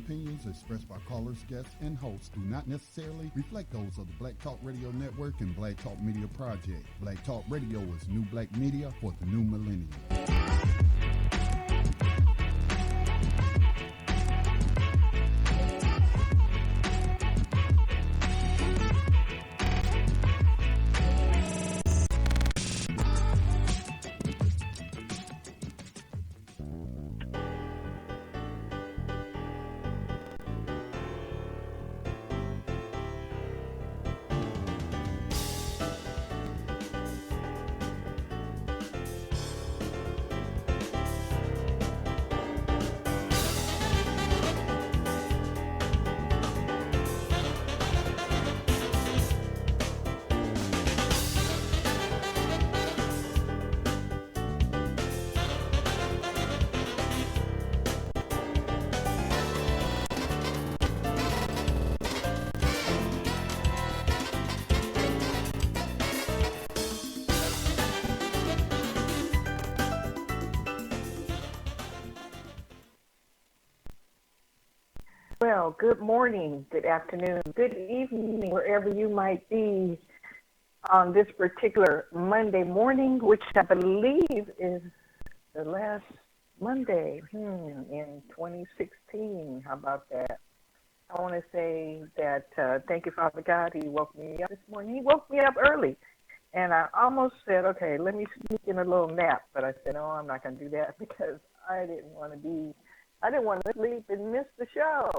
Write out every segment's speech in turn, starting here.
opinions expressed by callers, guests, and hosts do not necessarily reflect those of the Black Talk Radio Network and Black Talk Media Project. Black Talk Radio is new black media for the new millennium. Well, good morning, good afternoon, good evening, wherever you might be on this particular Monday morning, which I believe is the last Monday in 2016. How about that? I want to say that thank you, Father God. He woke me up this morning. He woke me up early. And I almost said, okay, let me sneak in a little nap. But I said, no, I'm not going to do that because I didn't want to sleep and miss the show.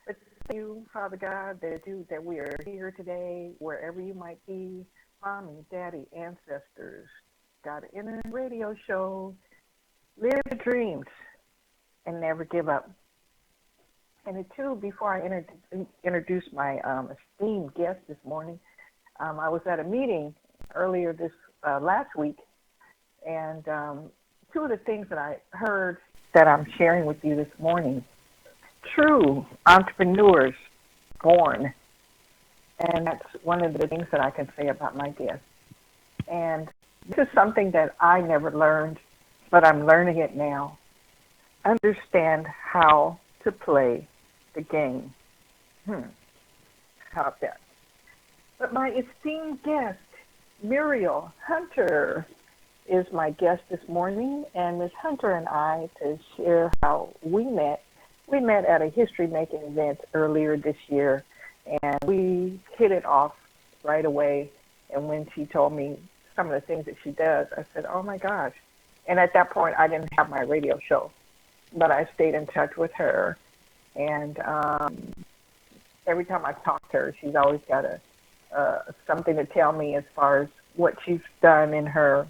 But thank you, Father God, that we are here today, wherever you might be, mommy, daddy, ancestors, got an internet radio show, live your dreams, and never give up. And two, before I introduce my esteemed guest this morning, I was at a meeting earlier this last week, and two of the things that I heard that I'm sharing with you this morning. True entrepreneurs born. And that's one of the things that I can say about my guest. And this is something that I never learned, but I'm learning it now. Understand how to play the game. How about that? But my esteemed guest, Muriel Hunter, is my guest this morning. And Ms. Hunter and I, to share how we met at a history-making event earlier this year, and we hit it off right away. And when she told me some of the things that she does, I said, oh, my gosh. And at that point, I didn't have my radio show, but I stayed in touch with her. And every time I talk to her, she's always got something to tell me as far as what she's done in her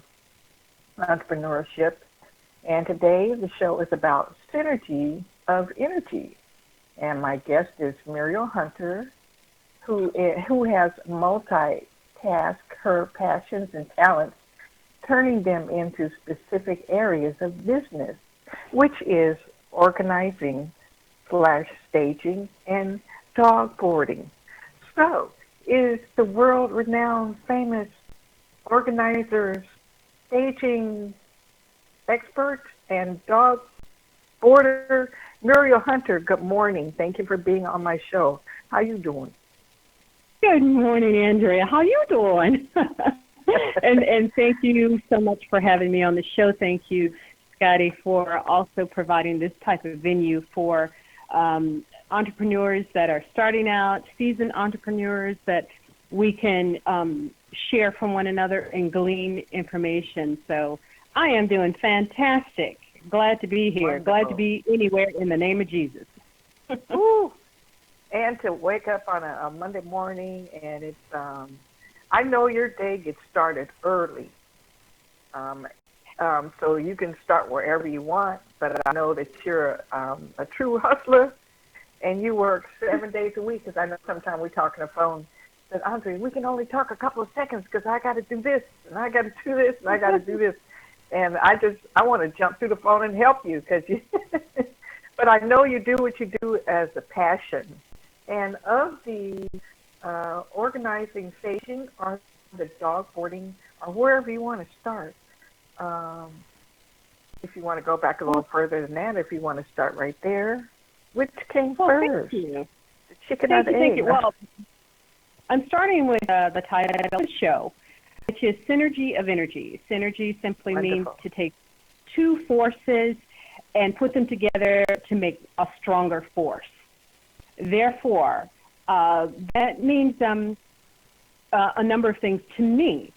entrepreneurship. And today, the show is about synergy of energy. And my guest is Muriel Hunter, who has multitasked her passions and talents, turning them into specific areas of business, which is organizing / staging and dog boarding. So, is the world-renowned famous organizer, staging expert, and dog boarder, Muriel Hunter? Good morning. Thank you for being on my show. How you doing? Good morning, Andrea. How you doing? and thank you so much for having me on the show. Thank you, Scotty, for also providing this type of venue for entrepreneurs that are starting out, seasoned entrepreneurs, that we can share from one another and glean information. So I am doing fantastic. Glad to be here. Wonderful. Glad to be anywhere in the name of Jesus. Ooh. And to wake up on a Monday morning, and it's, I know your day gets started early. So you can start wherever you want, but I know that you're a true hustler, and you work 7 days a week, because I know sometimes we talk on the phone, said, Andre, we can only talk a couple of seconds because I got to do this, and I got to do this, and I got to do this. And I want to jump through the phone and help you, but I know you do what you do as a passion. And of the organizing station or the dog boarding or wherever you want to start, if you want to go back a little further than that, if you want to start right there. Which came Well, first? thank you. The chicken or the egg? Thank you. Well, I'm starting with the title of the show, which is Synergy of Energy. Synergy simply means to take two forces and put them together to make a stronger force. Therefore, that means a number of things to me,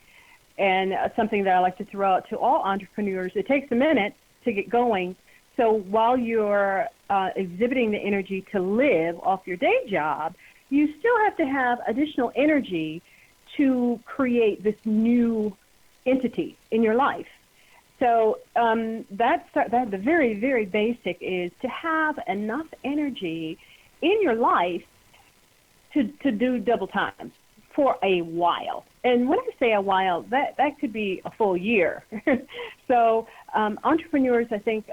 and something that I like to throw out to all entrepreneurs. It takes a minute to get going. So while you're exhibiting the energy to live off your day job, you still have to have additional energy to create this new entity in your life. So that's the very, very basic is to have enough energy in your life to do double time for a while. And when I say a while, that could be a full year. So entrepreneurs, I think,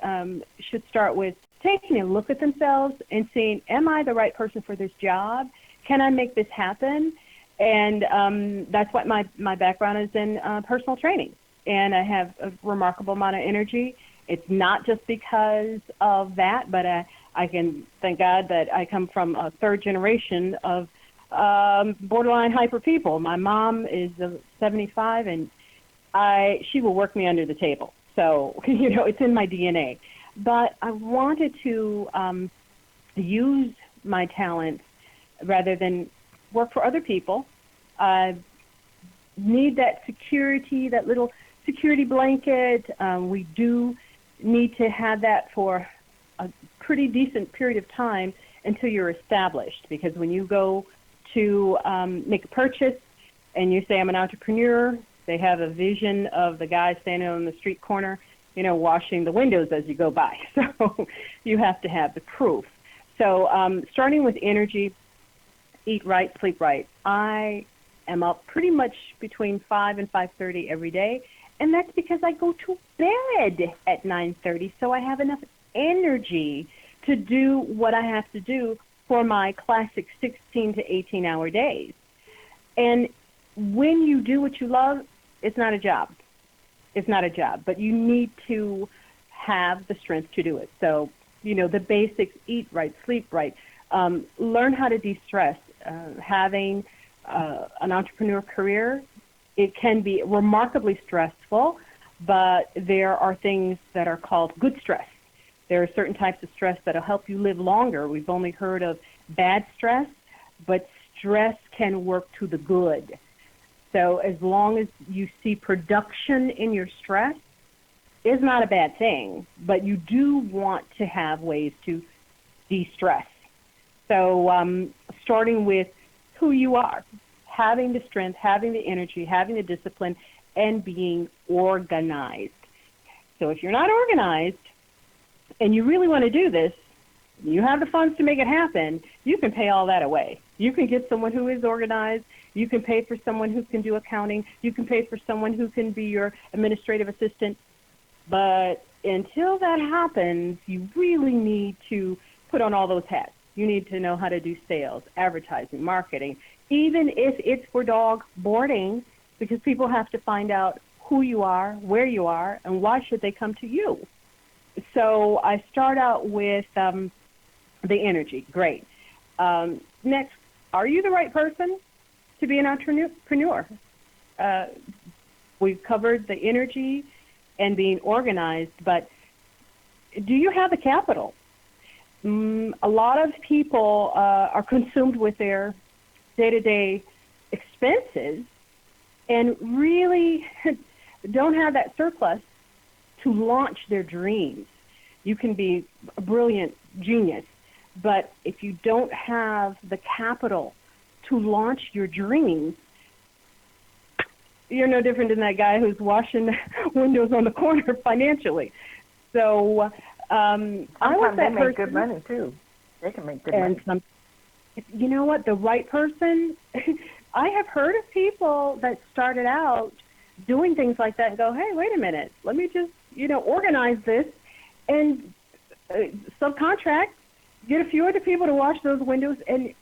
should start with taking a look at themselves and seeing, am I the right person for this job? Can I make this happen? And that's what my background is in personal training. And I have a remarkable amount of energy. It's not just because of that, but I can thank God that I come from a third generation of borderline hyper people. My mom is 75, and she will work me under the table. So, it's in my DNA. But I wanted to use my talents rather than work for other people. I need that security, that little security blanket. We do need to have that for a pretty decent period of time until you're established, because when you go to make a purchase and you say, I'm an entrepreneur, they have a vision of the guy standing on the street corner, washing the windows as you go by. So you have to have the proof. So starting with energy, eat right, sleep right. I am up pretty much between 5 and 5:30 every day, and that's because I go to bed at 9:30, so I have enough energy to do what I have to do for my classic 16 to 18-hour days. And when you do what you love, it's not a job. It's not a job, but you need to have the strength to do it. So, the basics, eat right, sleep right, learn how to de-stress. Having an entrepreneur career, it can be remarkably stressful, but there are things that are called good stress. There are certain types of stress that will help you live longer. We've only heard of bad stress, but stress can work to the good. So as long as you see production in your stress, is not a bad thing, but you do want to have ways to de-stress. So starting with who you are, having the strength, having the energy, having the discipline, and being organized. So if you're not organized and you really want to do this, you have the funds to make it happen, you can pay all that away. You can get someone who is organized. You can pay for someone who can do accounting. You can pay for someone who can be your administrative assistant. But until that happens, you really need to put on all those hats. You need to know how to do sales, advertising, marketing, even if it's for dog boarding, because people have to find out who you are, where you are, and why should they come to you. So I start out with the energy. Great. Next, are you the right person to be an entrepreneur? We've covered the energy and being organized, but do you have the capital? A lot of people are consumed with their day-to-day expenses and really don't have that surplus to launch their dreams. You can be a brilliant genius, but if you don't have the capital to launch your dreams, you're no different than that guy who's washing windows on the corner financially. So I was that they make person. good money too. They can make good money. You know what? The right person. I have heard of people that started out doing things like that and go, hey, wait a minute, let me just organize this and subcontract, get a few other people to wash those windows, and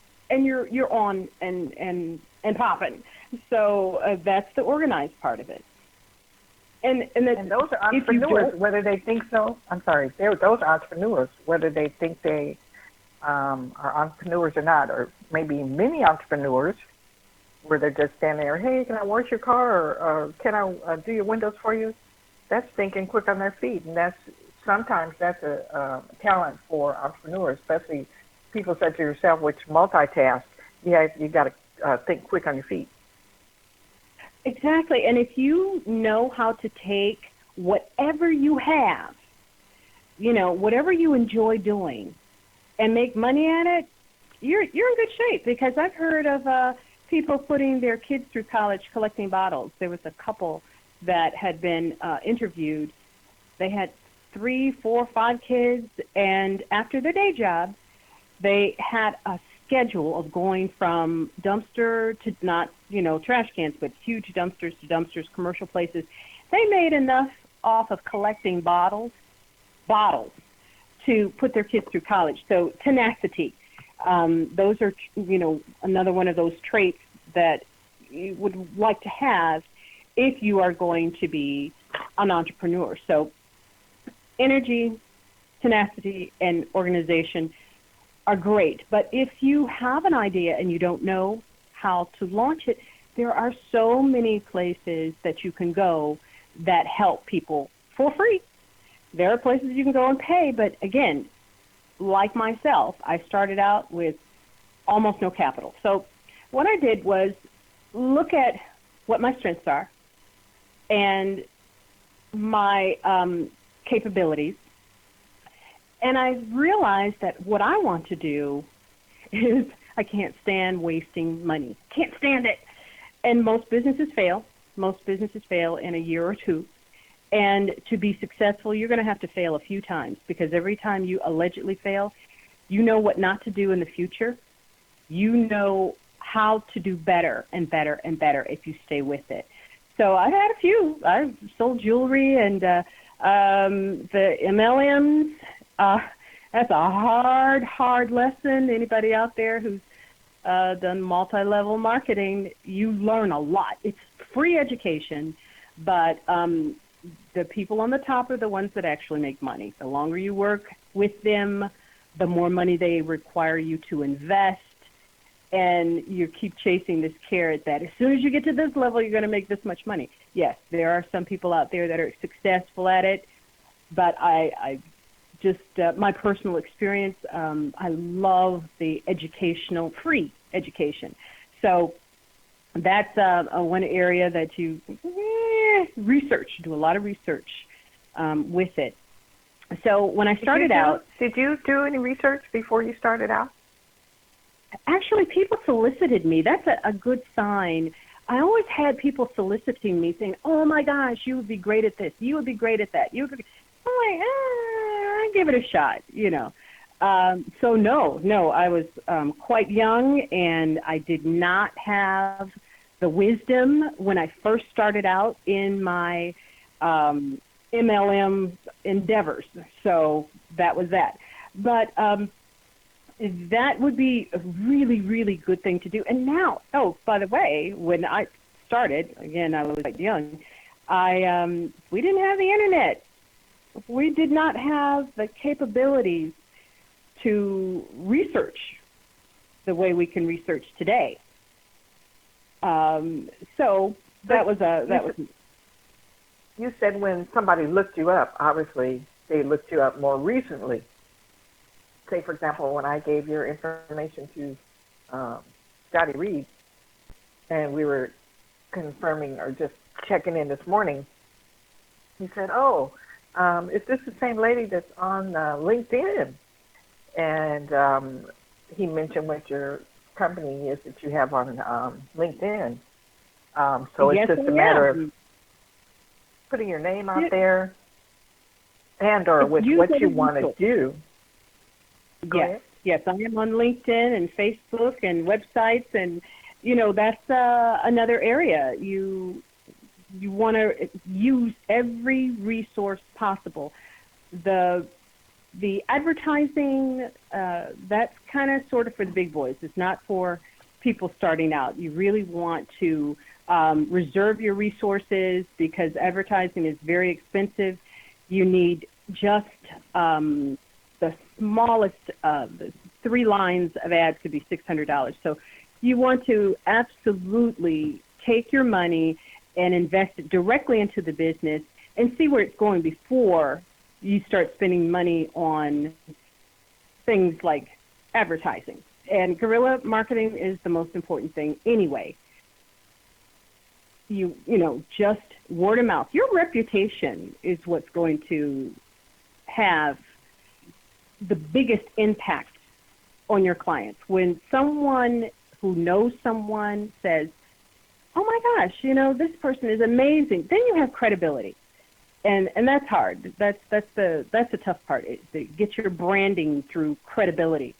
you're on and popping. So that's the organized part of it. And those are entrepreneurs, whether they think so. I'm sorry, those are entrepreneurs, whether they think they are entrepreneurs or not, or maybe many entrepreneurs where they're just standing there, hey, can I wash your car, or can I do your windows for you? That's thinking quick on their feet, and sometimes that's a talent for entrepreneurs, especially people such as yourself, which multitask. You got to think quick on your feet. Exactly, and if you know how to take whatever you have, whatever you enjoy doing, and make money at it, you're in good shape. Because I've heard of people putting their kids through college collecting bottles. There was a couple that had been interviewed. They had 3, 4, 5 kids, and after their day job, they had a schedule of going from dumpster to not, trash cans, but huge dumpsters to dumpsters, commercial places. They made enough off of collecting bottles to put their kids through college. So tenacity, those are, another one of those traits that you would like to have if you are going to be an entrepreneur. So energy, tenacity, and organization are great. But if you have an idea and you don't know how to launch it, there are so many places that you can go that help people for free. There are places you can go and pay, but again, like myself, I started out with almost no capital. So what I did was look at what my strengths are and my capabilities, and I realized that what I want to do is I can't stand wasting money. Can't stand it. And most businesses fail. Most businesses fail in a year or two. And to be successful, you're going to have to fail a few times, because every time you allegedly fail, you know what not to do in the future. You know how to do better and better and better if you stay with it. So I've had a few. I've sold jewelry and the MLMs. That's a hard lesson. Anybody out there who's done multi-level marketing, you learn a lot. It's free education, but the people on the top are the ones that actually make money. The longer you work with them, the more money they require you to invest, and you keep chasing this carrot that as soon as you get to this level, you're going to make this much money. Yes, there are some people out there that are successful at it, but I just, my personal experience, I love the free education. So that's one area that you do a lot of research with it. So when I started out... Did you do any research before you started out? Actually, people solicited me. That's a good sign. I always had people soliciting me saying, oh my gosh, you would be great at this. You would be great at that. I'm like, I give it a shot, So no, I was quite young, and I did not have the wisdom when I first started out in my MLM endeavors. So that was that. But that would be a really, really good thing to do. And now, by the way, when I started, again, I was quite young, we didn't have the internet. We did not have the capabilities to research the way we can research today. So that was. You said when somebody looked you up, obviously they looked you up more recently. Say, for example, when I gave your information to Scotty Reed, and we were confirming or just checking in this morning, he said, is this the same lady that's on LinkedIn? And he mentioned what your company is that you have on LinkedIn. So it's just a matter of putting your name out there and or with what you want to do. Yes, I am on LinkedIn and Facebook and websites, and that's another area. You want to use every resource possible. The advertising, that's kind of sort of for the big boys. It's not for people starting out. You really want to reserve your resources, because advertising is very expensive. You need just the smallest, 3 lines of ads could be $600. So you want to absolutely take your money and invest it directly into the business and see where it's going before you start spending money on things like advertising. And guerrilla marketing is the most important thing anyway. You know, just word of mouth. Your reputation is what's going to have the biggest impact on your clients. When someone who knows someone says, "Oh my gosh, you know, this person is amazing," then you have credibility. And that's hard. That's the tough part. To get your branding through credibility.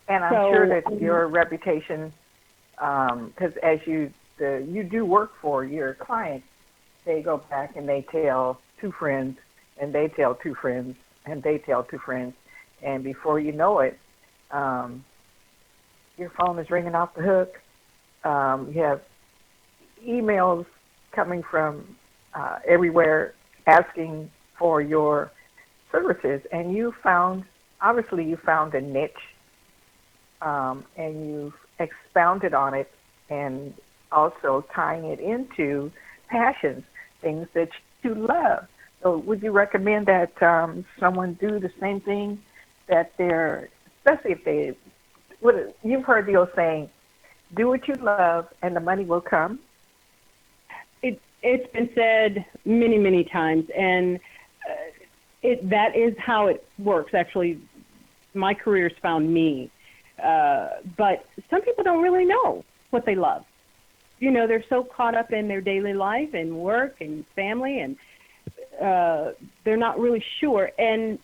And I'm sure that your reputation, because as you do work for your clients, they go back and they tell 2 friends, and they tell 2 friends, and they tell 2 friends, and before you know it, your phone is ringing off the hook. You have emails coming from everywhere asking for your services, and you found a niche, and you've expounded on it, and also tying it into passions, things that you love. So would you recommend that someone do the same thing, that especially if you've heard the old saying, do what you love and the money will come? It's been said many, many times, and that is how it works. Actually, my career's found me. But some people don't really know what they love. You know, they're so caught up in their daily life and work and family, and they're not really sure. And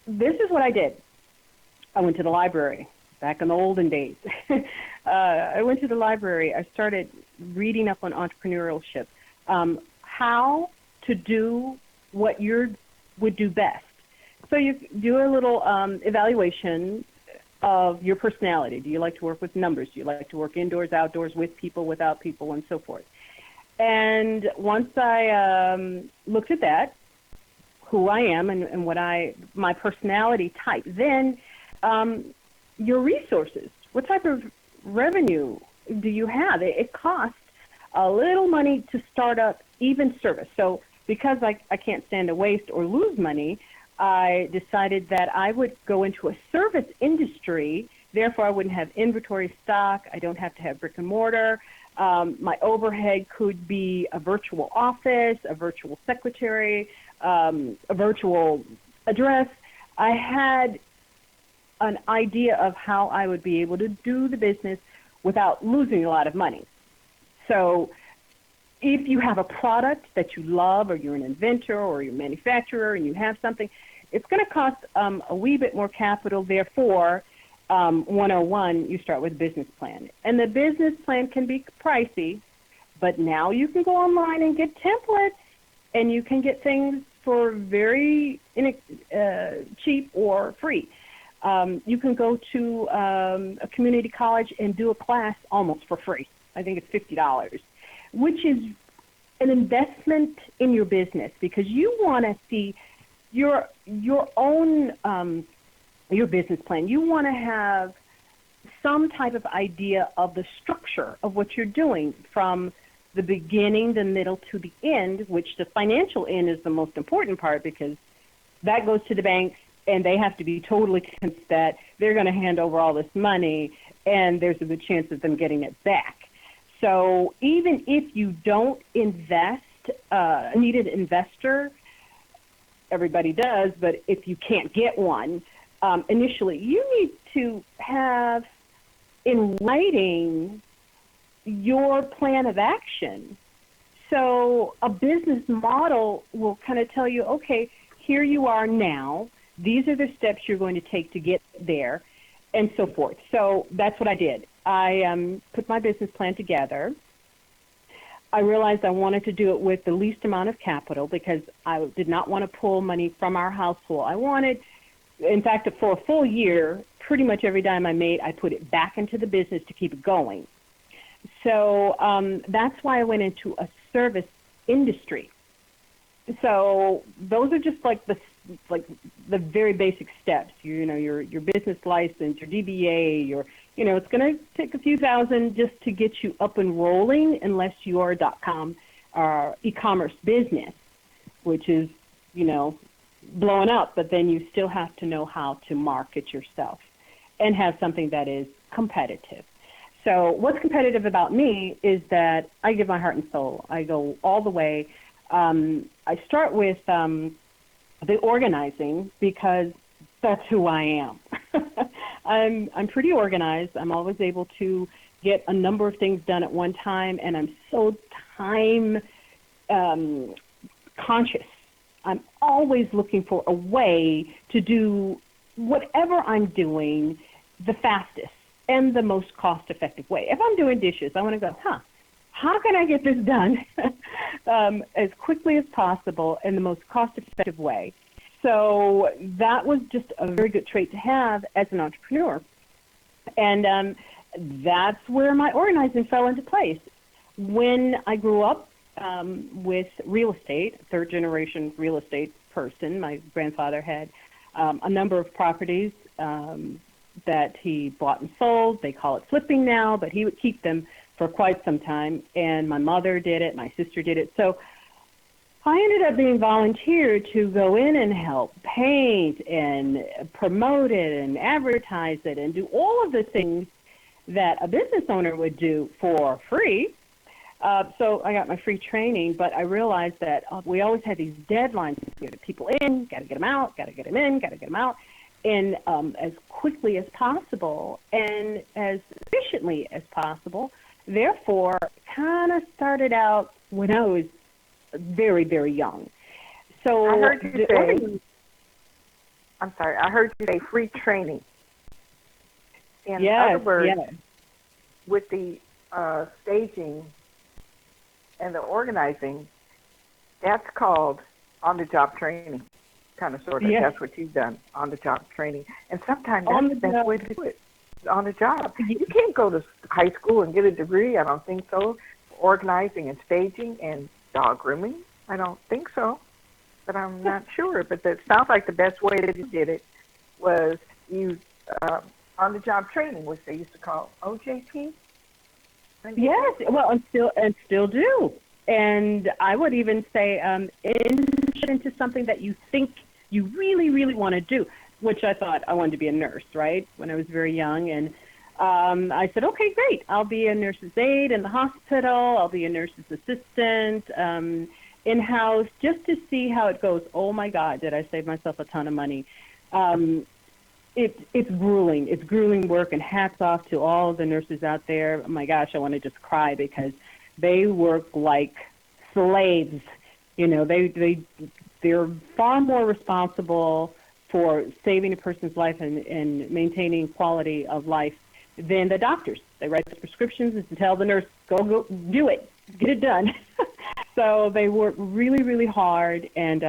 this is what I did. I went to the library back in the olden days. I went to the library. I started reading up on entrepreneurship, how to do what you would do best. So you do a little evaluation of your personality. Do you like to work with numbers? Do you like to work indoors, outdoors, with people, without people, and so forth? And once I looked at that, who I am and my personality type, then your resources. What type of revenue do you have? It costs a little money to start up even service. So because I can't stand to waste or lose money, I decided that I would go into a service industry. Therefore, I wouldn't have inventory stock. I don't have to have brick and mortar. My overhead could be a virtual office, a virtual secretary, a virtual address. I had an idea of how I would be able to do the business without losing a lot of money. So if you have a product that you love, or you're an inventor or you're a manufacturer and you have something, it's going to cost a wee bit more capital. Therefore, 101, you start with a business plan. And the business plan can be pricey, but now you can go online and get templates, and you can get things for very cheap or free. You can go to a community college and do a class almost for free. I think it's $50, which is an investment in your business, because you want to see your own your business plan. You want to have some type of idea of the structure of what you're doing from the beginning, the middle, to the end, which the financial end is the most important part, because that goes to the banks, and they have to be totally convinced that they're going to hand over all this money, and there's a good chance of them getting it back. So even if you don't invest, need an investor, everybody does, but if you can't get one, initially, you need to have in writing your plan of action. So a business model will kind of tell you, okay, here you are now. These are the steps you're going to take to get there, and so forth. So that's what I did. I put my business plan together. I realized I wanted to do it with the least amount of capital, because I did not want to pull money from our household. I wanted, in fact, for a full year, pretty much every dime I made, I put it back into the business to keep it going. So that's why I went into a service industry. So those are just like the like the very basic steps. Your business license, your DBA, it's going to take a few thousand just to get you up and rolling, unless you are a .com e-commerce business, which is, blowing up. But then you still have to know how to market yourself and have something that is competitive. So what's competitive about me is that I give my heart and soul. I go all the way. I start with the organizing, because that's who I am. I'm pretty organized. I'm always able to get a number of things done at one time, and I'm so time conscious. I'm always looking for a way to do whatever I'm doing the fastest and the most cost-effective way. If I'm doing dishes, I want to go, how can I get this done as quickly as possible in the most cost-effective way? So that was just a very good trait to have as an entrepreneur. And that's where my organizing fell into place. When I grew up with real estate, third-generation real estate person, my grandfather had a number of properties that he bought and sold. They call it flipping now, but he would keep them for quite some time. And my mother did it, my sister did it. So I ended up being volunteered to go in and help paint and promote it and advertise it and do all of the things that a business owner would do for free. So I got my free training, but I realized that we always had these deadlines to get people in, got to get them out, got to get them in, got to get them out, and as quickly as possible and as efficiently as possible. Therefore, kind of started out when I was very, very young. So I heard you say free training. In other words, with the staging and the organizing, that's called on-the-job training, kind of, sort of. Yes. That's what you've done, on-the-job training. And sometimes that's the best way to do it, on the job. You can't go to high school and get a degree, I don't think so, for organizing and staging and dog grooming. I don't think so, but I'm not sure. But that sounds like the best way that you did it was you on-the-job training, which they used to call OJT. Yes, well, and still do. And I would even say into something that you think you really, really want to do, which I thought I wanted to be a nurse, right, when I was very young. And I said, okay, great. I'll be a nurse's aide in the hospital. I'll be a nurse's assistant in-house, just to see how it goes. Oh, my God, did I save myself a ton of money. It's grueling. It's grueling work, and hats off to all of the nurses out there. Oh, my gosh, I want to just cry, because they work like slaves. They're far more responsible for saving a person's life and maintaining quality of life than the doctors. They write the prescriptions and tell the nurse, go do it, get it done. So they work really, really hard, and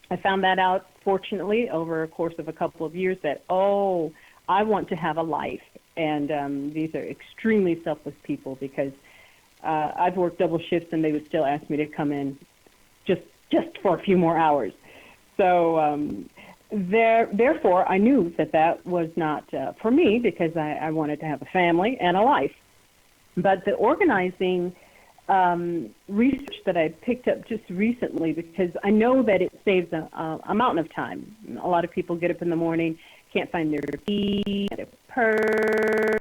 I found that out, fortunately, over a course of a couple of years, that, I want to have a life. And these are extremely selfless people, because I've worked double shifts and they would still ask me to come in just for a few more hours. So therefore, I knew that was not for me, because I wanted to have a family and a life. But the organizing research that I picked up just recently, because I know that it saves a mountain of time. A lot of people get up in the morning, can't find their key, their purse,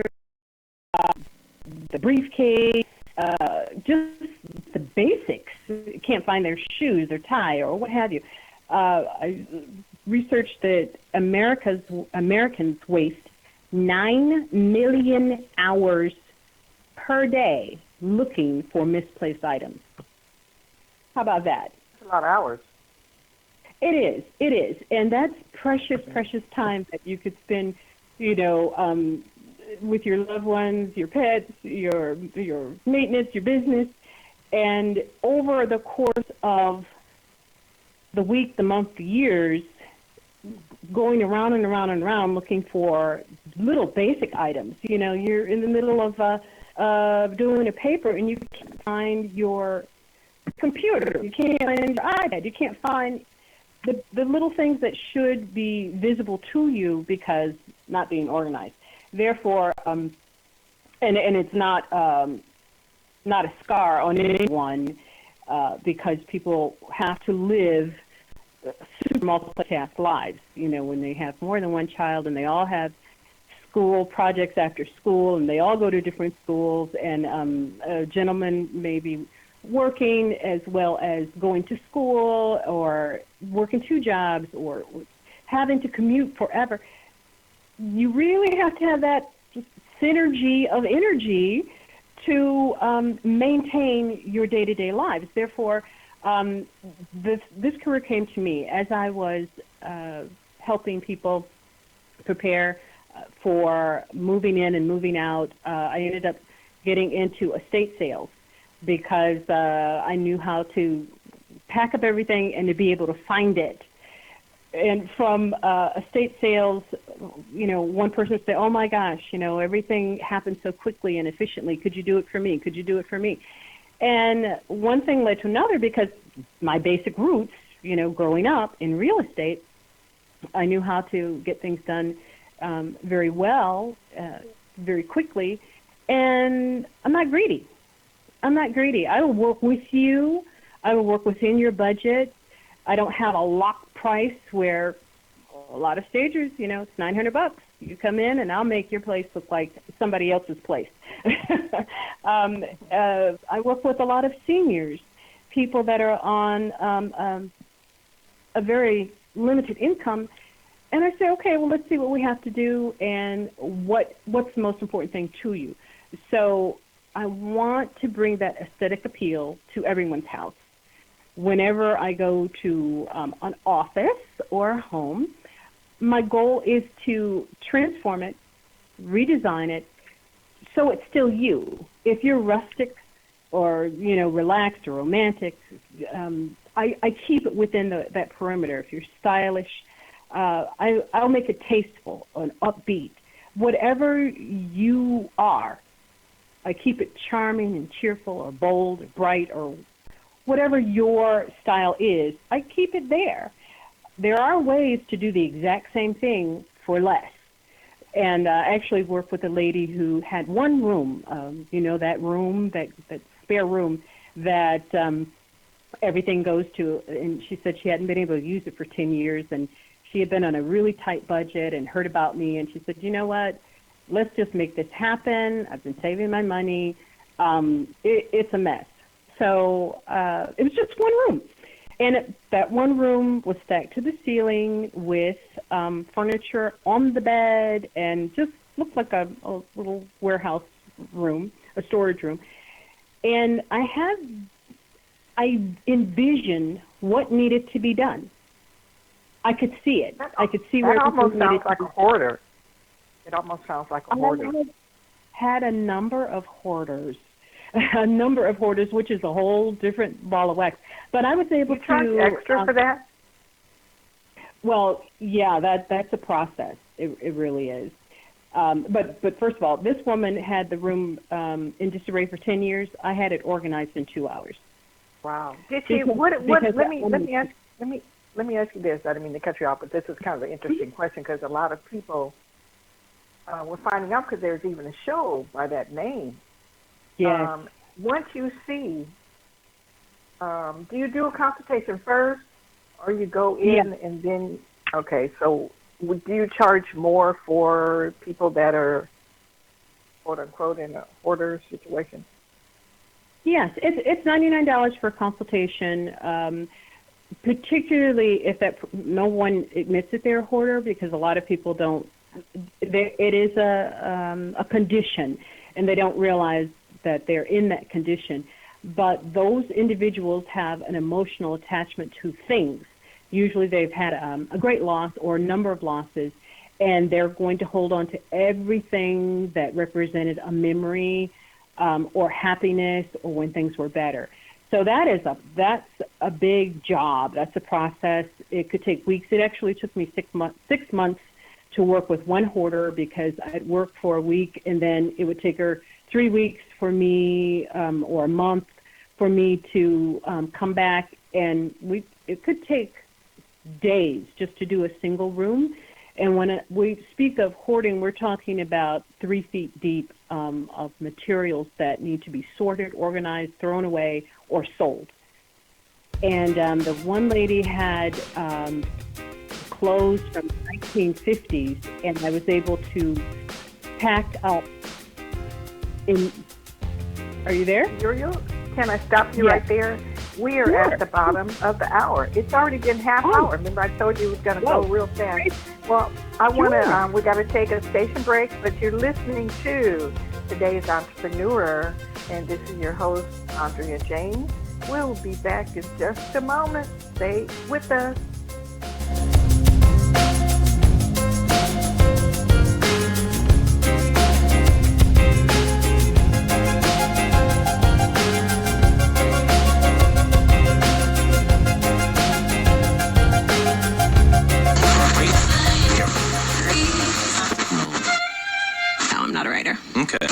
the briefcase, just the basics. Can't find their shoes or tie or what have you. I researched that Americans waste 9 million hours per day looking for misplaced items. How about that? That's a lot of hours. It is. And that's precious time that you could spend, with your loved ones, your pets, your maintenance, your business. And over the course of the week, the month, the years, going around and around and around looking for little basic items. You're in the middle of doing a paper and you can't find your computer. You can't find your iPad. You can't find the little things that should be visible to you because not being organized. Therefore, and it's not a scar on anyone because people have to live super multitask lives. You know, when they have more than one child and they all have school projects after school and they all go to different schools, and a gentleman may be working as well as going to school or working two jobs or having to commute forever. You really have to have that synergy of energy to maintain your day-to-day lives. Therefore, this career came to me as I was helping people prepare for moving in and moving out. I ended up getting into estate sales because I knew how to pack up everything and to be able to find it. And from estate sales, you know, one person would say, oh my gosh, you know, everything happens so quickly and efficiently. Could you do it for me? Could you do it for me? And one thing led to another because my basic roots, you know, growing up in real estate, I knew how to get things done very well, very quickly. And I'm not greedy. I will work with you. I will work within your budget. I don't have a locked price where a lot of stagers, you know, it's $900. You come in and I'll make your place look like somebody else's place. I work with a lot of seniors, people that are on a very limited income. And I say, okay, well, let's see what we have to do and what's the most important thing to you. So I want to bring that aesthetic appeal to everyone's house. Whenever I go to an office or a home, my goal is to transform it, redesign it, so it's still you. If you're rustic or, you know, relaxed or romantic, I keep it within that perimeter. If you're stylish, I'll make it tasteful and upbeat. Whatever you are, I keep it charming and cheerful or bold or bright or whatever your style is, I keep it there. There are ways to do the exact same thing for less. And I actually worked with a lady who had one room, you know, that room, that spare room that everything goes to. And she said she hadn't been able to use it for 10 years. And she had been on a really tight budget and heard about me. And she said, you know what, let's just make this happen. I've been saving my money. It's a mess. So it was just one room. And that one room was stacked to the ceiling with furniture on the bed and just looked like a little warehouse room, a storage room. And I envisioned what needed to be done. I could see it. I could see where it almost sounds like a hoarder. It almost sounds like a hoarder. I had a number of hoarders. Which is a whole different ball of wax. But I was able to charge extra for that? Well, yeah, that's a process. It really is. But first of all, this woman had the room in disarray for 10 years. I had it organized in 2 hours. Wow. Did she? Let me ask you this. I didn't mean to cut you off, but this is kind of an interesting question because a lot of people were finding out because there's even a show by that name. Yes. Once you see, do you do a consultation first, or you go in and then? Okay, so do you charge more for people that are, quote unquote, in a hoarder situation? Yes, it's $99 for a consultation. Particularly if no one admits that they're a hoarder, because a lot of people don't. It is a condition, and they don't realize that they're in that condition. But those individuals have an emotional attachment to things. Usually they've had a great loss or a number of losses, and they're going to hold on to everything that represented a memory or happiness or when things were better. So that's a big job. That's a process. It could take weeks. It actually took me 6 months to work with one hoarder because I'd work for a week, and then it would take her 3 weeks for me or a month for me to come back, and it could take days just to do a single room. And when we speak of hoarding, we're talking about 3 feet deep of materials that need to be sorted, organized, thrown away, or sold. And the one lady had clothes from the 1950s, and I was able to pack up in... Are you there? Muriel, can I stop you Yes. right there? We are at the bottom of the hour. It's already been half hour. Remember, I told you it was going to go real fast. Well, I want to, we got to take a station break, but you're listening to today's Entrepreneur, and this is your host, Andrea James. We'll be back in just a moment. Stay with us. Okay.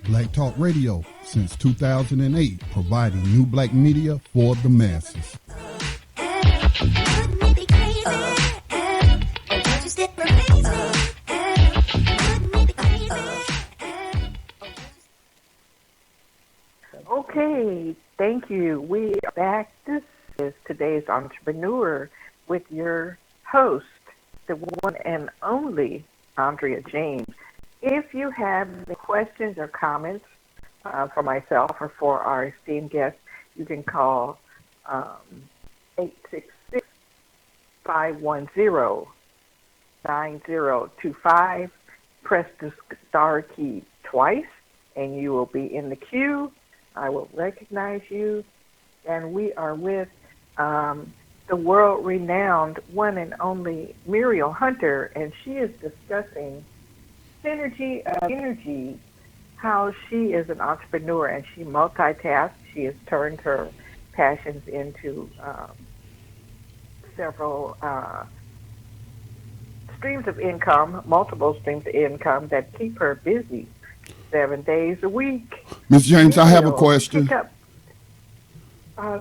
Black Talk Radio since 2008, providing new black media for the masses. Okay, thank you. We are back. This is today's Entrepreneur with your host, the one and only Andrea James. If you have any questions or comments for myself or for our esteemed guest, you can call 866-510-9025. Press the star key twice, and you will be in the queue. I will recognize you. And we are with the world-renowned one and only Muriel Hunter, and she is discussing synergy of energy, how she is an entrepreneur and she multitasks. She has turned her passions into several streams of income, multiple streams of income that keep her busy 7 days a week. Ms. James, I have a question.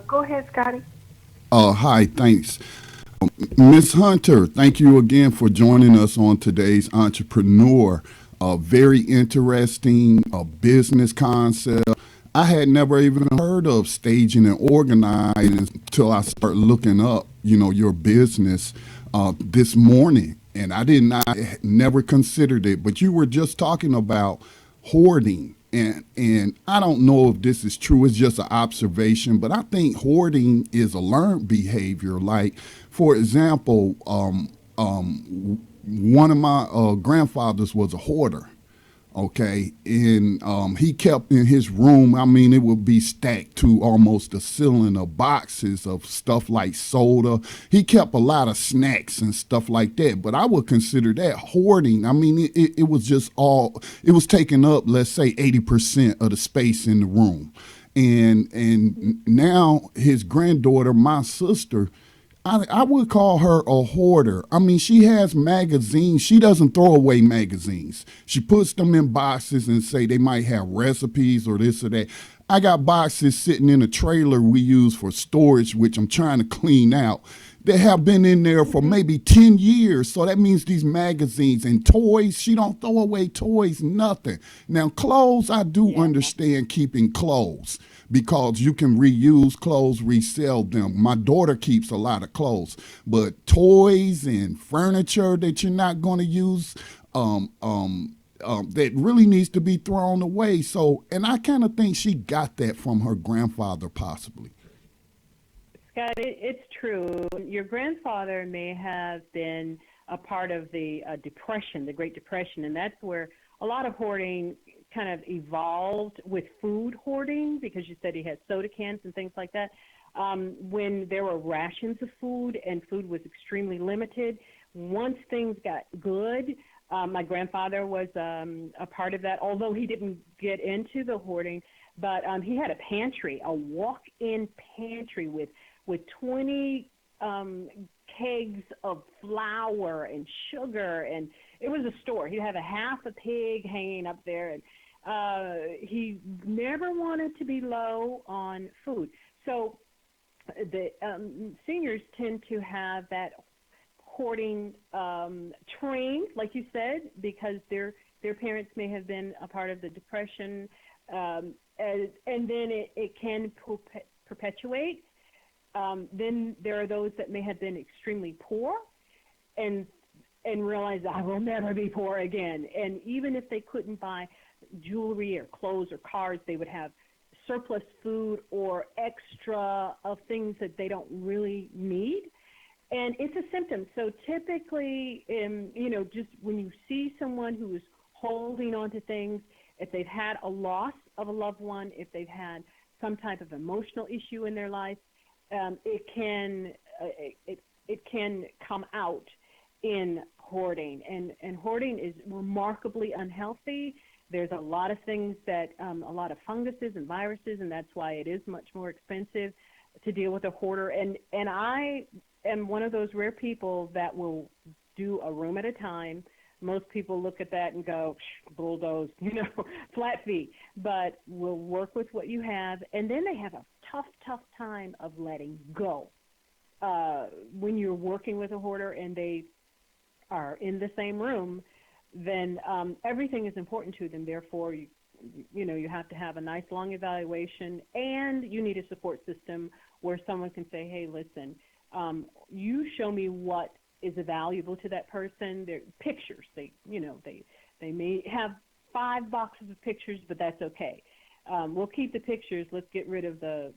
Go ahead, Scotty. Hi, thanks. Ms. Hunter, thank you again for joining us on today's Entrepreneur. Very interesting business concept. I had never even heard of staging and organizing until I started looking up, your business this morning. And I never considered it. But you were just talking about hoarding. And I don't know if this is true. It's just an observation. But I think hoarding is a learned behavior. Like, for example, one of my grandfathers was a hoarder. Okay, and he kept in his room, it would be stacked to almost the ceiling of boxes of stuff like soda. He kept a lot of snacks and stuff like that, but I would consider that hoarding. It was just it was taking up, let's say, 80% of the space in the room. And now his granddaughter, my sister, I would call her a hoarder. She has magazines. She doesn't throw away magazines. She puts them in boxes and say they might have recipes or this or that. I got boxes sitting in a trailer we use for storage, which I'm trying to clean out. They have been in there for maybe 10 years. So that means these magazines and toys, she don't throw away toys, nothing. Now, clothes, I do understand keeping clothes, because you can reuse clothes, resell them. My daughter keeps a lot of clothes, but toys and furniture that you're not going to use, that really needs to be thrown away. So, and I kind of think she got that from her grandfather, possibly. Scott, it's true. Your grandfather may have been a part of the Depression, the Great Depression, and that's where a lot of hoarding kind of evolved with food hoarding, because you said he had soda cans and things like that. When there were rations of food and food was extremely limited, once things got good, my grandfather was a part of that, although he didn't get into the hoarding, but he had a pantry, a walk-in pantry with 20 kegs of flour and sugar, and it was a store. He'd have a half a pig hanging up there, He never wanted to be low on food. So the seniors tend to have that hoarding trained, like you said, because their parents may have been a part of the Depression, and then it can perpetuate. Then there are those that may have been extremely poor and realize I will never be poor again. And even if they couldn't buy jewelry or clothes or cars, they would have surplus food or extra of things that they don't really need. And it's a symptom. So typically, just when you see someone who is holding on to things, if they've had a loss of a loved one, if they've had some type of emotional issue in their life, it can come out in hoarding. And hoarding is remarkably unhealthy. There's a lot of things that, a lot of funguses and viruses, and that's why it is much more expensive to deal with a hoarder. And I am one of those rare people that will do a room at a time. Most people look at that and go, bulldoze, flat fee. But we'll work with what you have, and then they have a tough time of letting go. When you're working with a hoarder and they are in the same room, then everything is important to them. Therefore, you have to have a nice long evaluation, and you need a support system where someone can say, hey, listen, you show me what is valuable to that person. Their pictures, they may have 5 boxes of pictures, but that's okay. We'll keep the pictures. Let's get rid of the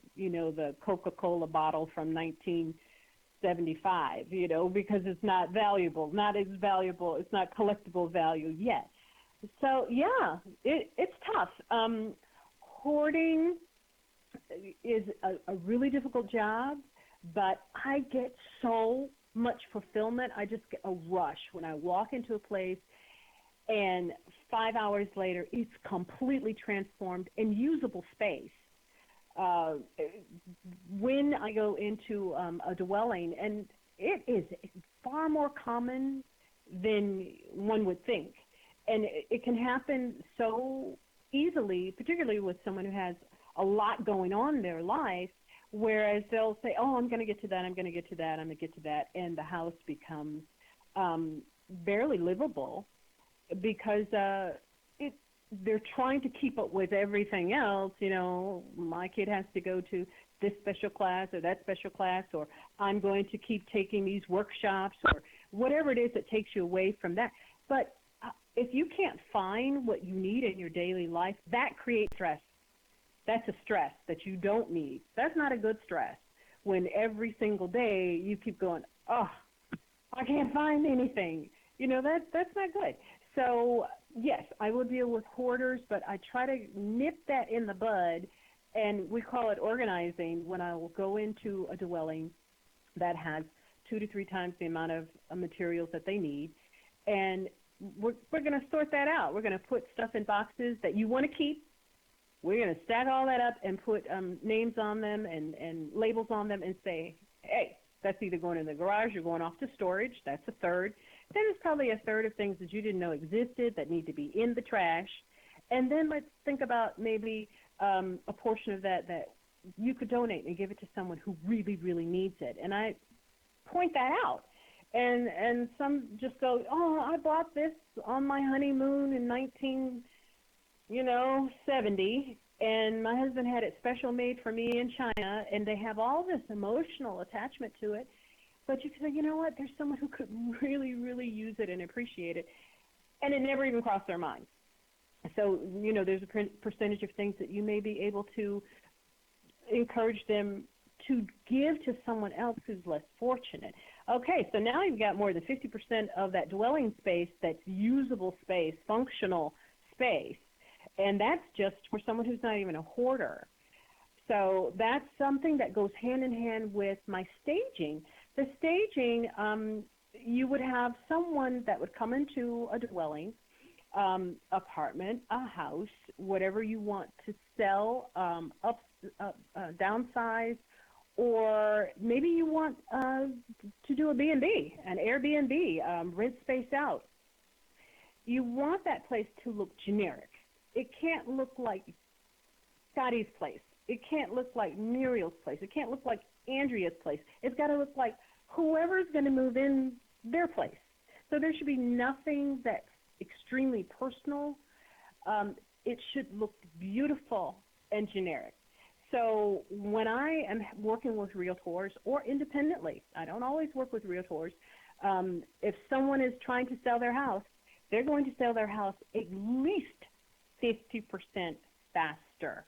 Coca-Cola bottle from 1975, because it's not valuable, not as valuable. It's not collectible value yet. So yeah, it's tough. Hoarding is a really difficult job, but I get so much fulfillment. I just get a rush when I walk into a place and 5 hours later it's completely transformed and usable space. When I go into a dwelling, and it is far more common than one would think, and it can happen so easily, particularly with someone who has a lot going on in their life, whereas they'll say, oh, I'm going to get to that, I'm going to get to that, I'm going to get to that, and the house becomes barely livable because they're trying to keep up with everything else. My kid has to go to this special class or that special class, or I'm going to keep taking these workshops, or whatever it is that takes you away from that. But if you can't find what you need in your daily life, that creates stress. That's a stress that you don't need. That's not a good stress. When every single day you keep going, oh, I can't find anything. That's not good. So, yes, I will deal with hoarders, but I try to nip that in the bud, and we call it organizing when I will go into a dwelling that has 2 to 3 times the amount of materials that they need, and we're going to sort that out. We're going to put stuff in boxes that you want to keep. We're going to stack all that up and put names on them and labels on them and say, hey, that's either going in the garage or going off to storage. That's a third. Then there's probably a third of things that you didn't know existed that need to be in the trash. And then let's think about maybe a portion of that you could donate and give it to someone who really, really needs it. And I point that out. And some just go, oh, I bought this on my honeymoon in 1970, and my husband had it special made for me in China, and they have all this emotional attachment to it. But you can say, you know what, there's someone who could really, really use it and appreciate it, and it never even crossed their mind. So, there's a percentage of things that you may be able to encourage them to give to someone else who's less fortunate. Okay, so now you've got more than 50% of that dwelling space that's usable space, functional space, and that's just for someone who's not even a hoarder. So that's something that goes hand in hand with my staging. The staging, you would have someone that would come into a dwelling, apartment, a house, whatever you want to sell, downsize, or maybe you want to do a B&B, an Airbnb, rent space out. You want that place to look generic. it can't look like Scotty's place. It can't look like Muriel's place. It can't look like Andrea's place. It's got to look like whoever's going to move in their place. So there should be nothing that's extremely personal. It should look beautiful and generic. So when I am working with realtors or independently, I don't always work with realtors, if someone is trying to sell their house, they're going to sell their house at least 50% faster.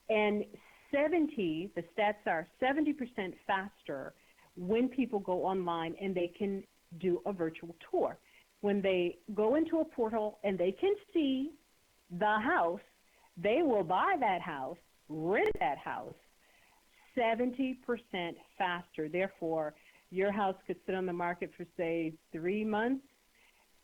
And the stats are 70% faster when people go online and they can do a virtual tour. When they go into a portal and they can see the house, they will buy that house, rent that house 70% faster. Therefore, your house could sit on the market for, say, 3 months,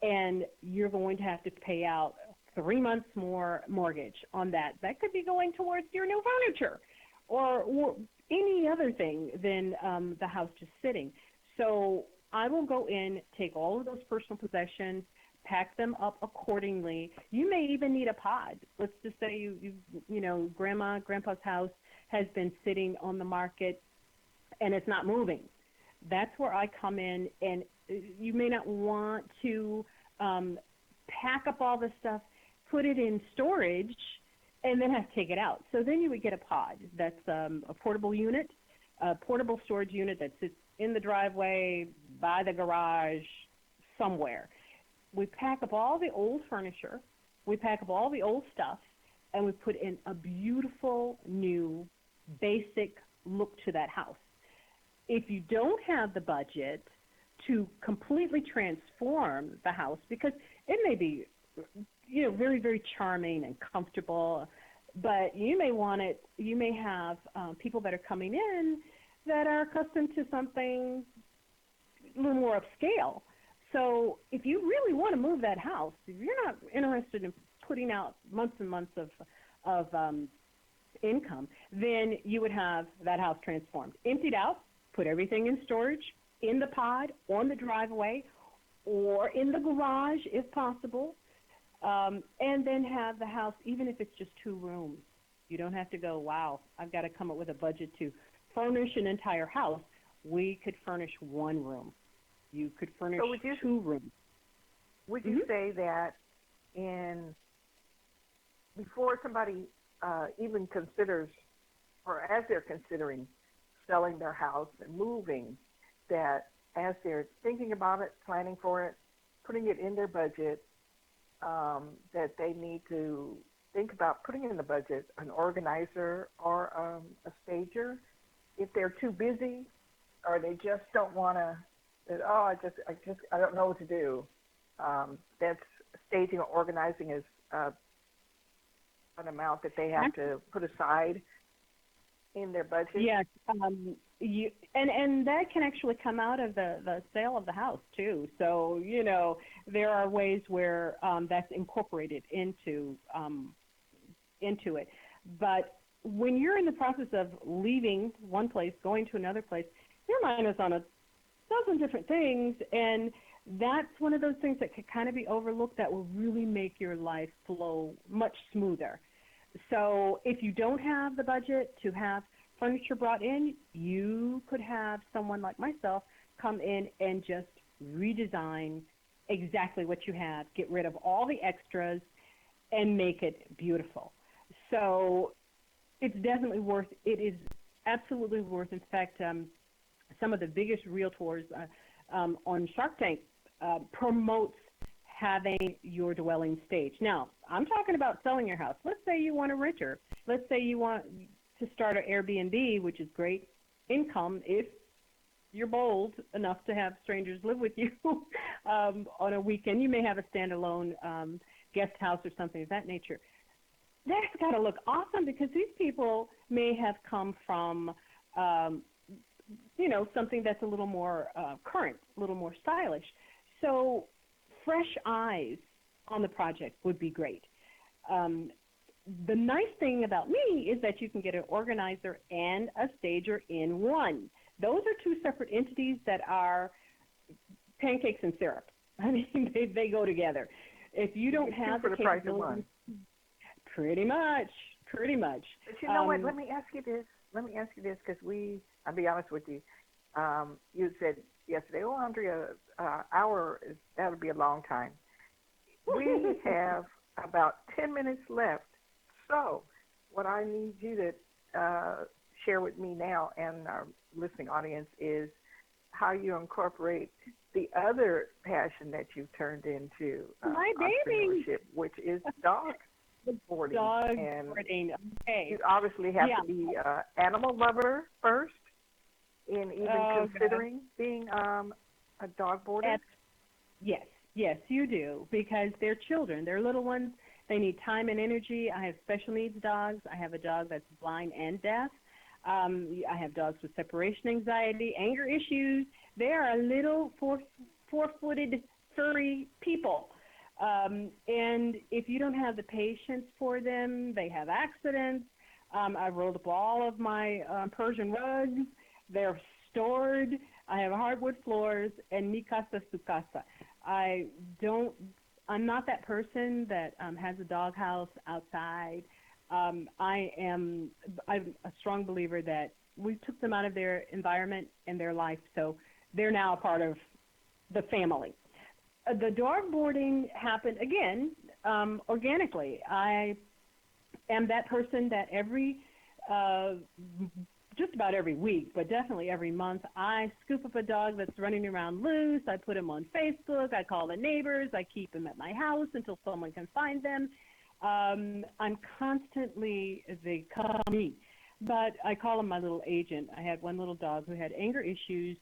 and you're going to have to pay out 3 months more mortgage on that. That could be going towards your new furniture or any other thing than the house just sitting. So I will go in, take all of those personal possessions, pack them up accordingly. You may even need a pod. Let's just say grandpa's house has been sitting on the market and it's not moving. That's where I come in, and you may not want to pack up all the stuff, put it in storage, and then have to take it out. So then you would get a pod. That's a portable unit, a portable storage unit that sits in the driveway, by the garage, somewhere. We pack up all the old furniture, we pack up all the old stuff, and we put in a beautiful, new, basic look to that house. If you don't have the budget to completely transform the house, because it may be, very, very charming and comfortable, but you may have people that are coming in that are accustomed to something a little more upscale. So if you really want to move that house, if you're not interested in putting out months and months of income, then you would have that house transformed, emptied out, put everything in storage, in the pod, on the driveway, or in the garage if possible, and then have the house, even if it's just 2 rooms. You don't have to go, wow, I've got to come up with a budget to furnish an entire house. We could furnish 1 room. You could furnish 2 rooms. Would you say that before somebody even considers, or as they're considering selling their house and moving, that as they're thinking about it, planning for it, putting it in their budget, that they need to think about putting in the budget an organizer or a stager if they're too busy or they just don't want to, I don't know what to do. That's staging or organizing is an amount that they have to put aside in their budget. Yes, and that can actually come out of the sale of the house too. So there are ways where that's incorporated into it. But when you're in the process of leaving one place, going to another place, your mind is on a dozen different things, and that's one of those things that could kind of be overlooked that will really make your life flow much smoother. So if you don't have the budget to have furniture brought in, you could have someone like myself come in and just redesign exactly what you have, get rid of all the extras, and make it beautiful. So it's definitely worth, it is absolutely worth. In fact, some of the biggest realtors on Shark Tank promotes having your dwelling stage. Now, I'm talking about selling your house. Let's say you want a renter. Let's say you want to start an Airbnb, which is great income if you're bold enough to have strangers live with you on a weekend. You may have a standalone guest house or something of that nature. That's got to look awesome because these people may have come from, something that's a little more current, a little more stylish. So fresh eyes on the project would be great. The nice thing about me is that you can get an organizer and a stager in one. Those are 2 separate entities that are pancakes and syrup. I mean, they go together. If you don't have the price of one. Pretty much. Pretty much. But you know what? Let me ask you this. Because I'll be honest with you. You said yesterday, oh, Andrea, that would be a long time. We have about 10 minutes left. So what I need you to share with me now and our listening audience is how you incorporate the other passion that you've turned into my baby, entrepreneurship, which is dog boarding. Dog boarding. Okay. You obviously have to be an animal lover first in even considering being a dog boarder. Yes, you do, because they're children. They're little ones. They need time and energy. I have special needs dogs. I have a dog that's blind and deaf. I have dogs with separation anxiety, anger issues. They are a little four-footed, furry people. And if you don't have the patience for them, they have accidents. I rolled up all of my Persian rugs. They're stored. I have hardwood floors, and mi casa su casa. I'm not that person that has a doghouse outside. I'm a strong believer that we took them out of their environment and their life, so they're now a part of the family. The dog boarding happened, again, organically. I am that person that just about every week, but definitely every month, I scoop up a dog that's running around loose. I put him on Facebook. I call the neighbors. I keep him at my house until someone can find them. I'm constantly, they call me, but I call him my little agent. I had one little dog who had anger issues,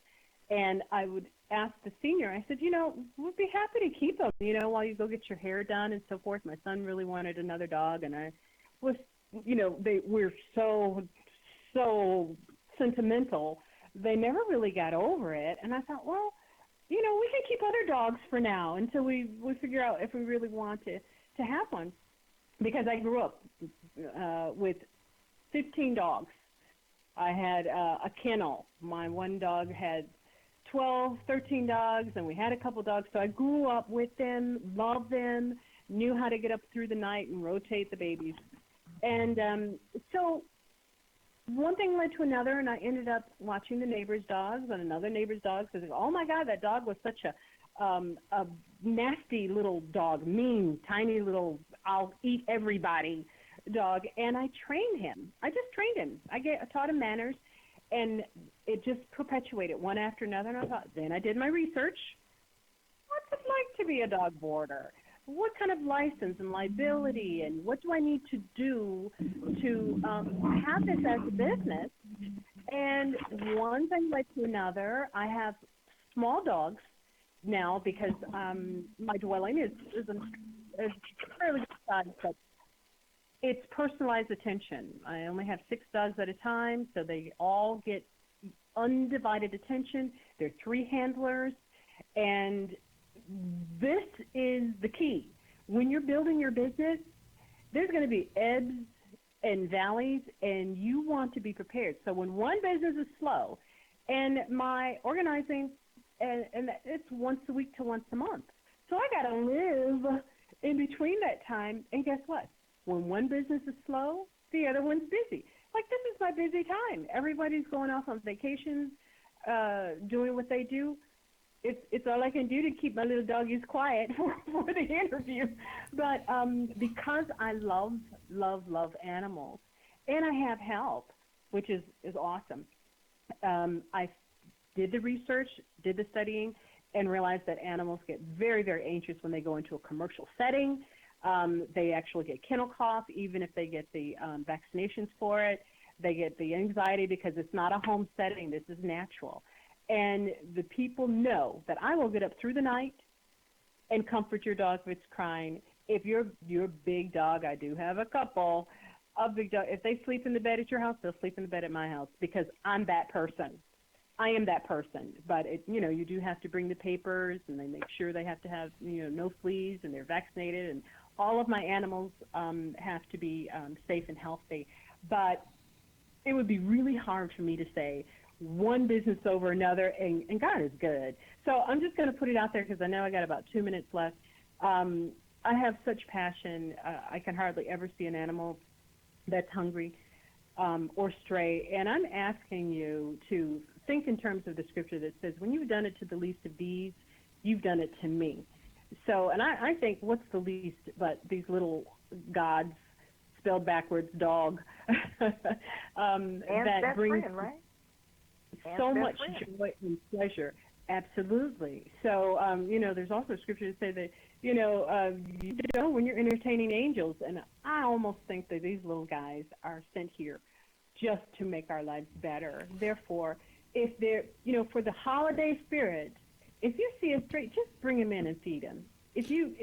and I would ask the senior, I said, we'd be happy to keep him, while you go get your hair done and so forth. My son really wanted another dog, and I was, we're so sentimental. They never really got over it, and I thought, well, we can keep other dogs for now until we figure out if we really want to have one. Because I grew up with 15 dogs. I had a kennel. My one dog had 12, 13 dogs, and we had a couple dogs. So I grew up with them, loved them, knew how to get up through the night and rotate the babies. And so one thing led to another, and I ended up watching the neighbor's dogs and another neighbor's dog. So, oh, my God, that dog was such a nasty little dog, mean, tiny little, I'll eat everybody dog. And I trained him. I just trained him. I taught him manners, and it just perpetuated one after another. And I thought, then I did my research. What's it like to be a dog boarder? What kind of license and liability, and what do I need to do to have this as a business? And one thing led to another. I have small dogs now because my dwelling is fairly good size, but it's personalized attention. I only have 6 dogs at a time, so they all get undivided attention. There are 3 handlers, and this is the key. When you're building your business, there's going to be ebbs and valleys, and you want to be prepared. So when one business is slow, and my organizing, and it's once a week to once a month. So I got to live in between that time, and guess what? When one business is slow, the other one's busy. Like, this is my busy time. Everybody's going off on vacations, doing what they do. It's all I can do to keep my little doggies quiet for the interview. But because I love animals, and I have help, which is awesome, I did the research, did the studying, and realized that animals get very, very anxious when they go into a commercial setting. They actually get kennel cough, even if they get the vaccinations for it. They get the anxiety because it's not a home setting. This is natural. And the people know that I will get up through the night and comfort your dog if it's crying. If you're a big dog, I do have a couple of big dogs. If they sleep in the bed at your house, they'll sleep in the bed at my house because I'm that person. I am that person. But, you do have to bring the papers, and they make sure they have to have, no fleas, and they're vaccinated. And all of my animals have to be safe and healthy. But it would be really hard for me to say one business over another, and God is good. So I'm just going to put it out there because I know I got about 2 minutes left. I I have such passion. I can hardly ever see an animal that's hungry or stray. And I'm asking you to think in terms of the scripture that says, when you've done it to the least of these, you've done it to me. So, and I think, what's the least but these little gods, spelled backwards, dog, that brings friend, right? so much joy and pleasure. Absolutely. So, there's also scripture to say that, when you're entertaining angels, and I almost think that these little guys are sent here just to make our lives better. Therefore, if they're, for the holiday spirit, if you see a stray, just bring him in and feed him. If you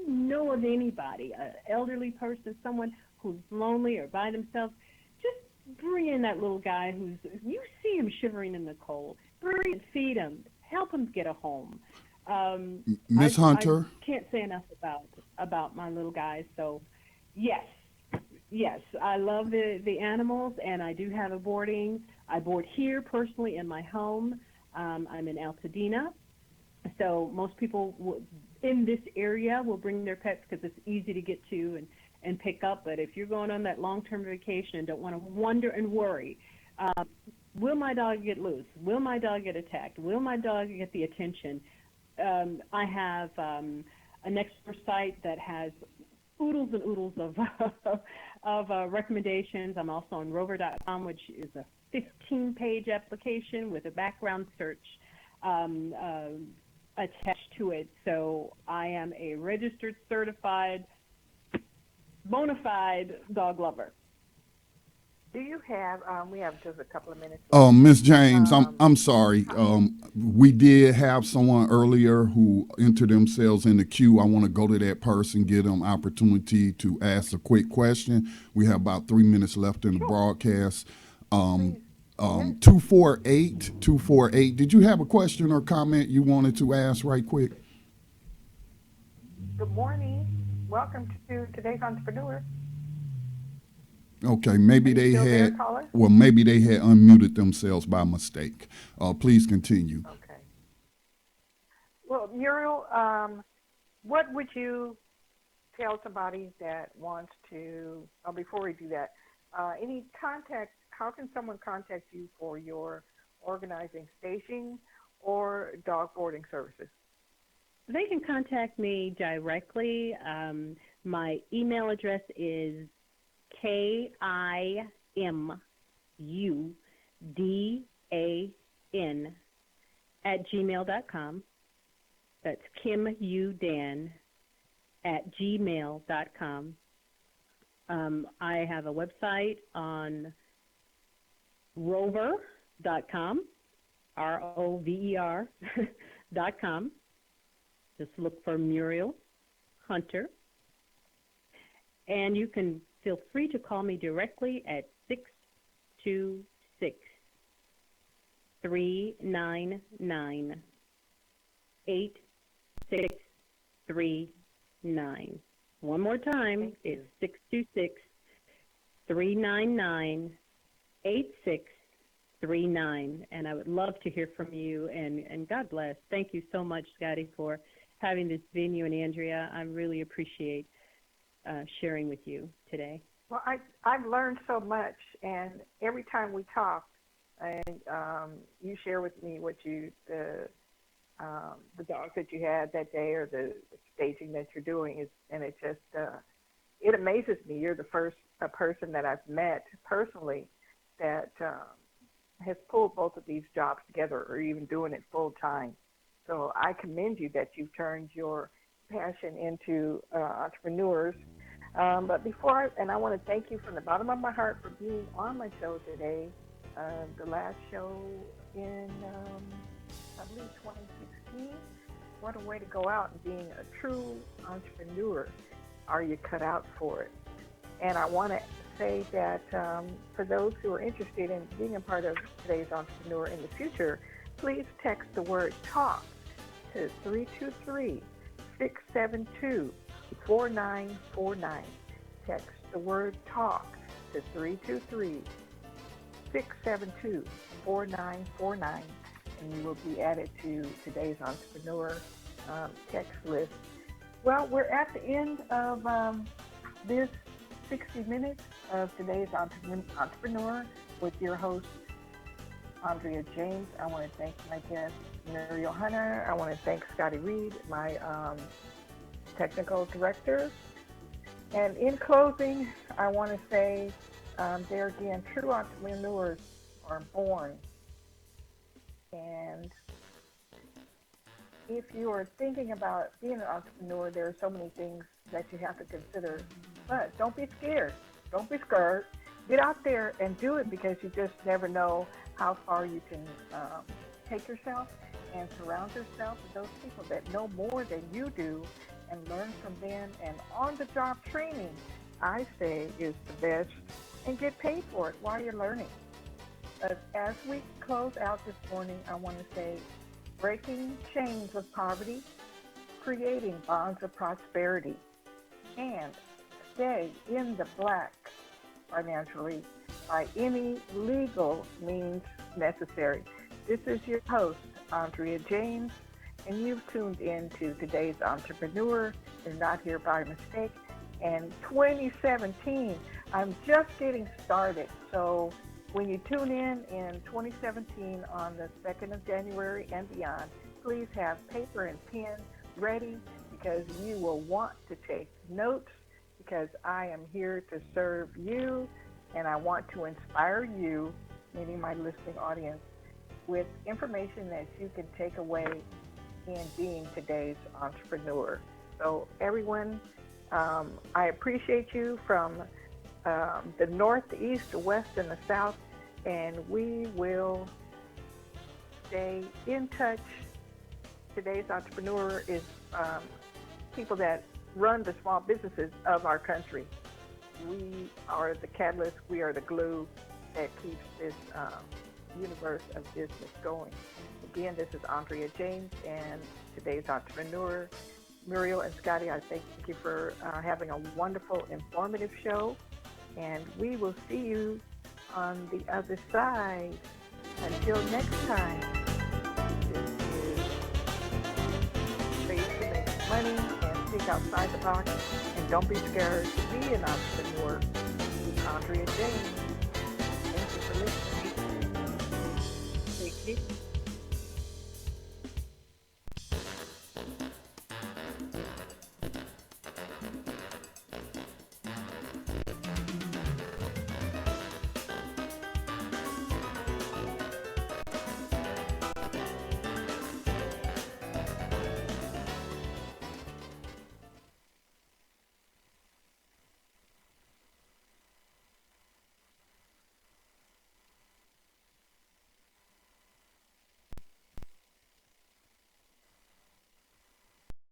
know of anybody, an elderly person, someone who's lonely or by themselves, just bring in that little guy you see him shivering in the cold. Bring and feed him. Help him get a home. Miss Hunter? I can't say enough about my little guys. So, yes, I love the animals, and I do have a boarding. I board here personally in my home. I'm in Altadena, so most people in this area will bring their pets because it's easy to get to and pick up. But if you're going on that long-term vacation and don't want to wonder and worry, will my dog get loose? Will my dog get attacked? Will my dog get the attention? I have an expert site that has oodles and oodles of recommendations. I'm also on rover.com, which is a 15-page application with a background search attached to it. So I am a registered, certified, bona fide dog lover. Do you have? We have just a couple of minutes. Miss James, I'm sorry. We did have someone earlier who entered themselves in the queue. I want to go to that person, give them opportunity to ask a quick question. We have about 3 minutes left in the broadcast. 248. Did you have a question or comment you wanted to ask right quick? Good morning. Welcome to today's Entrepreneur. Okay, maybe they had there, maybe they had unmuted themselves by mistake. Please continue. Okay. Well, Muriel, what would you tell somebody that wants to? Before we do that, any contact? How can someone contact you for your organizing staging or dog boarding services? They can contact me directly. My email address is KIMUDAN@gmail.com. That's KimUDan@gmail.com. I have a website on rover.com, ROVER.com. Just look for Muriel Hunter. And you can feel free to call me directly at 626-399-8639. One more time, it's 626-399-8639. And I would love to hear from you, and God bless. Thank you so much, Scotty, for having this venue, and Andrea, I really appreciate sharing with you today. Well, I've learned so much, and every time we talk, and you share with me what the dogs that you had that day or the staging that you're doing and it just it amazes me. You're the first person that I've met personally that has pulled both of these jobs together or even doing it full time. So I commend you that you've turned your passion into entrepreneurs. But before, I want to thank you from the bottom of my heart for being on my show today. The last show in, I believe, 2016. What a way to go out and being a true entrepreneur. Are you cut out for it? And I want to say that for those who are interested in being a part of today's Entrepreneur in the future, please text the word TALK to 323-672-4949. Text the word TALK to 323-672-4949, and you will be added to today's Entrepreneur text list. Well, we're at the end of this 60 minutes of today's Entrepreneur with your host, Andrea James. I want to thank my guest, Muriel Hunter. I want to thank Scotty Reed, my technical director. And in closing, I want to say there again, true entrepreneurs are born. And if you are thinking about being an entrepreneur, there are so many things that you have to consider. But don't be scared. Don't be scared. Get out there and do it because you just never know how far you can take yourself and surround yourself with those people that know more than you do and learn from them. And on the job training, I say, is the best and get paid for it while you're learning. But as we close out this morning, I want to say breaking chains of poverty, creating bonds of prosperity, and stay in the black financially by any legal means necessary. This is your host, Andrea James, and you've tuned in to today's Entrepreneur. You're not here by mistake. And 2017, I'm just getting started. So when you tune in 2017 on the 2nd of January and beyond, please have paper and pen ready because you will want to take notes because I am here to serve you and I want to inspire you, meaning my listening audience, with information that you can take away in being today's entrepreneur. So everyone, I appreciate you from the north, the east, the west, and the south, and we will stay in touch. Today's entrepreneur is people that run the small businesses of our country. We are the catalyst, we are the glue that keeps this universe of business going. Again, this is Andrea James and today's entrepreneur. Muriel and Scotty, I thank you for having a wonderful, informative show. And we will see you on the other side. Until next time, this is ways to make money and think outside the box. And don't be scared to be an entrepreneur. This is Andrea James. Thank you for listening. Take care.